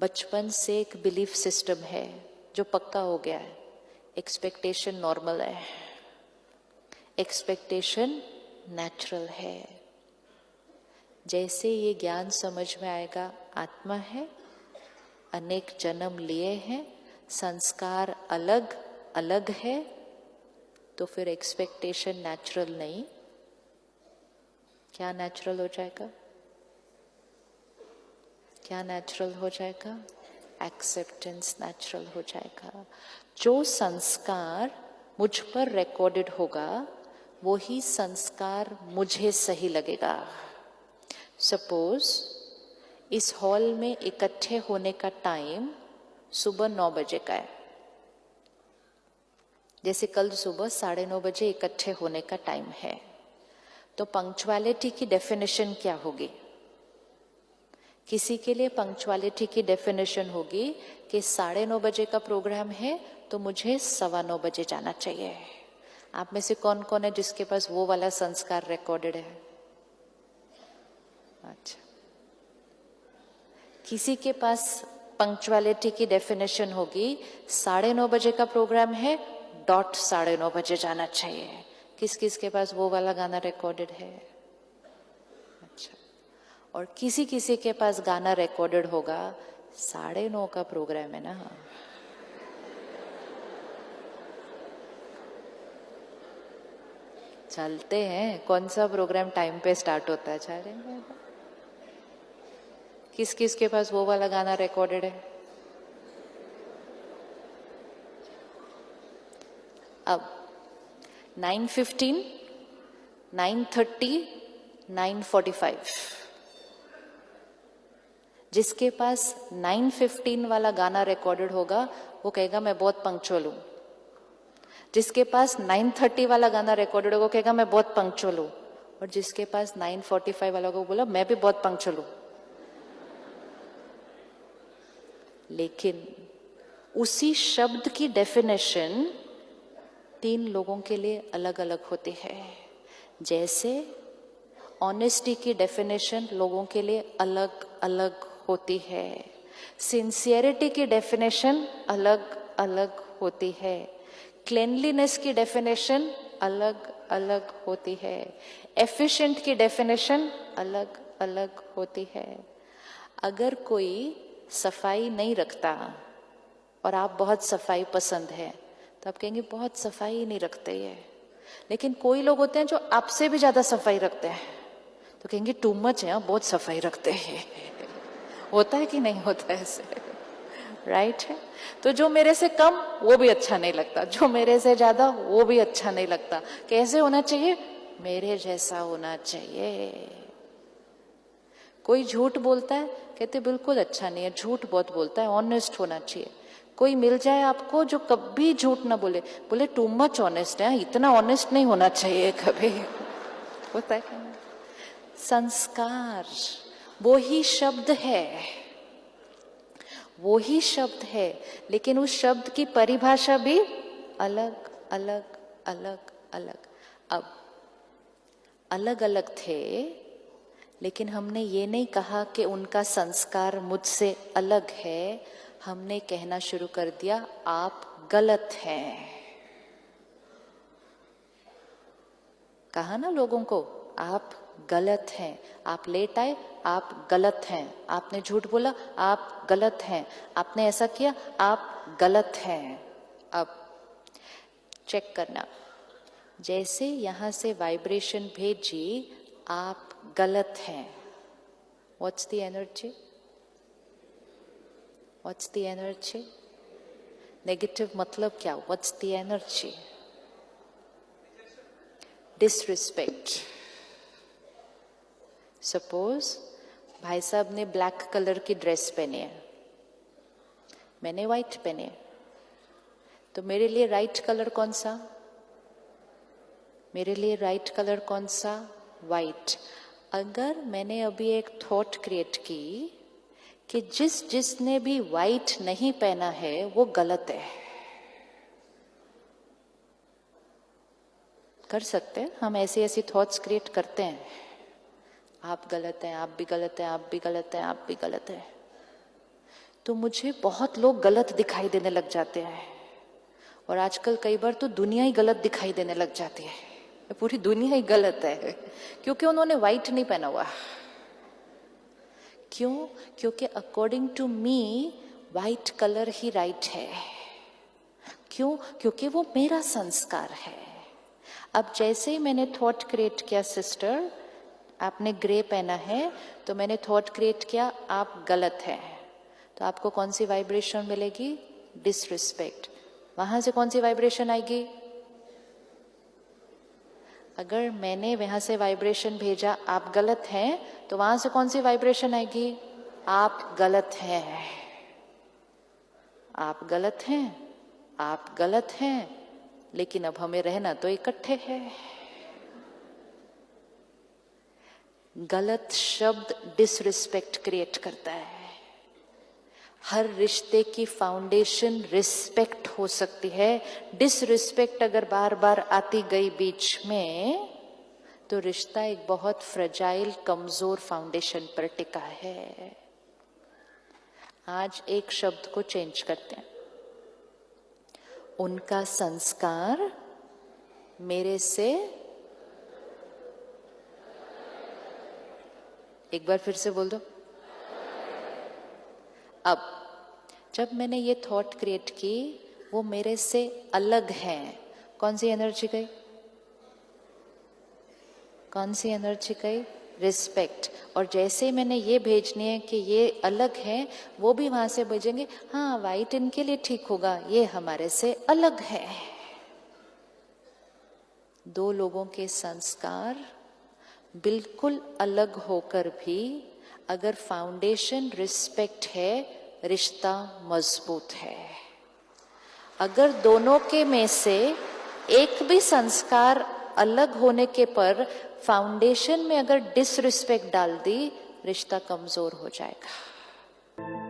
बचपन से एक बिलीफ सिस्टम है जो पक्का हो गया है, एक्सपेक्टेशन नॉर्मल है, एक्सपेक्टेशन नेचुरल है। जैसे ये ज्ञान समझ में आएगा, आत्मा है, अनेक जन्म लिए हैं, संस्कार अलग अलग है, तो फिर एक्सपेक्टेशन नेचुरल नहीं, क्या नेचुरल हो जाएगा? क्या नेचुरल हो जाएगा? एक्सेप्टेंस नेचुरल हो जाएगा। जो संस्कार मुझ पर रिकॉर्डेड होगा वही संस्कार मुझे सही लगेगा। सपोज इस हॉल में इकट्ठे होने का टाइम सुबह 9 बजे का है, जैसे कल सुबह 9:30 बजे इकट्ठे होने का टाइम है, तो पंक्चुअलिटी की डेफिनेशन क्या होगी? किसी के लिए पंक्चुअलिटी की डेफिनेशन होगी कि 9:30 बजे का प्रोग्राम है तो मुझे 9:15 बजे जाना चाहिए। आप में से कौन कौन है जिसके पास वो वाला संस्कार रिकॉर्डेड है? अच्छा, किसी के पास पंक्चुअलिटी की डेफिनेशन होगी 9:30 बजे का प्रोग्राम है, डॉट 9:30 बजे जाना चाहिए। किस किस के पास वो वाला गाना रिकॉर्डेड है? अच्छा, और किसी किसी के पास गाना रिकॉर्डेड होगा 9:30 का प्रोग्राम है ना, चलते हैं, कौन सा प्रोग्राम टाइम पे स्टार्ट होता है, चलेंगे। किस किस के पास वो वाला गाना रिकॉर्डेड है? अब 9:15, 9:30, 9:45, जिसके पास 9:15 वाला गाना रिकॉर्डेड होगा वो कहेगा मैं बहुत पंक्चुअल हूं। जिसके पास 9:30 वाला गाना रिकॉर्डेड होगा वो कहेगा मैं बहुत पंक्चुअल हूं। और जिसके पास 9:45 वाला को बोला मैं भी बहुत पंक्चुअल हूं। लेकिन उसी शब्द की डेफिनेशन 3 लोगों के लिए अलग अलग होती है। जैसे ऑनेस्टी की डेफिनेशन लोगों के लिए अलग अलग होती है, सिंसियरिटी की डेफिनेशन अलग अलग होती है, क्लेनलीनेस की डेफिनेशन अलग अलग होती है, एफिशिएंट की डेफिनेशन अलग अलग होती है। अगर कोई सफाई नहीं रखता और आप बहुत सफाई पसंद है तो आप कहेंगे बहुत सफाई नहीं रखते ये। लेकिन कोई लोग होते हैं जो आपसे भी ज्यादा सफाई रखते हैं तो कहेंगे टू मच है, बहुत सफाई रखते हैं। होता है कि नहीं होता है ऐसे? राइट है। तो जो मेरे से कम वो भी अच्छा नहीं लगता, जो मेरे से ज्यादा वो भी अच्छा नहीं लगता। कैसे होना चाहिए? मेरे जैसा होना चाहिए। कोई झूठ बोलता है, कहते बिल्कुल अच्छा नहीं है, झूठ बहुत बोलता है, ऑनेस्ट होना चाहिए। कोई मिल जाए आपको जो कभी झूठ ना बोले, बोले टू मच ऑनेस्ट है, इतना ऑनेस्ट नहीं होना चाहिए कभी। होता है क्या? संस्कार वो ही शब्द है, वो ही शब्द है, लेकिन उस शब्द की परिभाषा भी अलग अलग अलग अलग। अब अलग अलग थे, लेकिन हमने ये नहीं कहा कि उनका संस्कार मुझसे अलग है। हमने कहना शुरू कर दिया आप गलत हैं। कहा ना लोगों को आप गलत हैं। आप लेट आए, आप गलत हैं। आपने झूठ बोला, आप गलत हैं। आपने ऐसा किया, आप गलत हैं। अब चेक करना, जैसे यहां से वाइब्रेशन भेजी आप गलत हैं, what's the energy? What's the energy? Negative मतलब क्या? What's the energy? Disrespect. Suppose भाई साहब ने ब्लैक कलर की ड्रेस पहनी है, मैंने व्हाइट पहनी है, तो मेरे लिए राइट कलर कौन सा? मेरे लिए राइट कलर कौन सा? व्हाइट। अगर मैंने अभी एक थॉट क्रिएट की कि जिसने भी व्हाइट नहीं पहना है वो गलत है, कर सकते हैं हम, ऐसी ऐसी थॉट्स क्रिएट करते हैं। आप गलत हैं, आप भी गलत हैं, आप भी गलत हैं, आप भी गलत हैं। तो मुझे बहुत लोग गलत दिखाई देने लग जाते हैं, और आजकल कई बार तो दुनिया ही गलत दिखाई देने लग जाती है। पूरी दुनिया ही गलत है क्योंकि उन्होंने व्हाइट नहीं पहना हुआ। क्यों? क्योंकि according to me white colour ही राइट है। क्यों? क्योंकि वो मेरा संस्कार है। अब जैसे ही मैंने थॉट क्रिएट किया, सिस्टर आपने ग्रे पहना है, तो मैंने थॉट क्रिएट किया आप गलत हैं, तो आपको कौन सी वाइब्रेशन मिलेगी? डिसरिस्पेक्ट। वहां से कौन सी वाइब्रेशन आएगी? अगर मैंने वहां से वाइब्रेशन भेजा आप गलत हैं, तो वहां से कौन सी वाइब्रेशन आएगी? आप गलत हैं, आप गलत हैं, आप गलत हैं, लेकिन अब हमें रहना तो इकट्ठे है। गलत शब्द डिसरिस्पेक्ट क्रिएट करता है। हर रिश्ते की फाउंडेशन रिस्पेक्ट हो सकती है। डिसरिस्पेक्ट अगर बार बार आती गई बीच में, तो रिश्ता एक बहुत फ्रेजाइल, कमजोर फाउंडेशन पर टिका है। आज एक शब्द को चेंज करते हैं। उनका संस्कार मेरे से, एक बार फिर से बोल दो। अब जब मैंने ये थॉट क्रिएट की, वो मेरे से अलग हैं, कौन सी एनर्जी गई? कौन सी एनर्जी गई? रिस्पेक्ट। और जैसे ही मैंने ये भेजनी है कि ये अलग है, वो भी वहां से भेजेंगे हाँ वाइट इनके लिए ठीक होगा, ये हमारे से अलग है। दो लोगों के संस्कार बिल्कुल अलग होकर भी अगर फाउंडेशन रिस्पेक्ट है, रिश्ता मजबूत है। अगर दोनों के में से एक भी संस्कार अलग होने के पर फाउंडेशन में अगर डिसरिस्पेक्ट डाल दी, रिश्ता कमजोर हो जाएगा।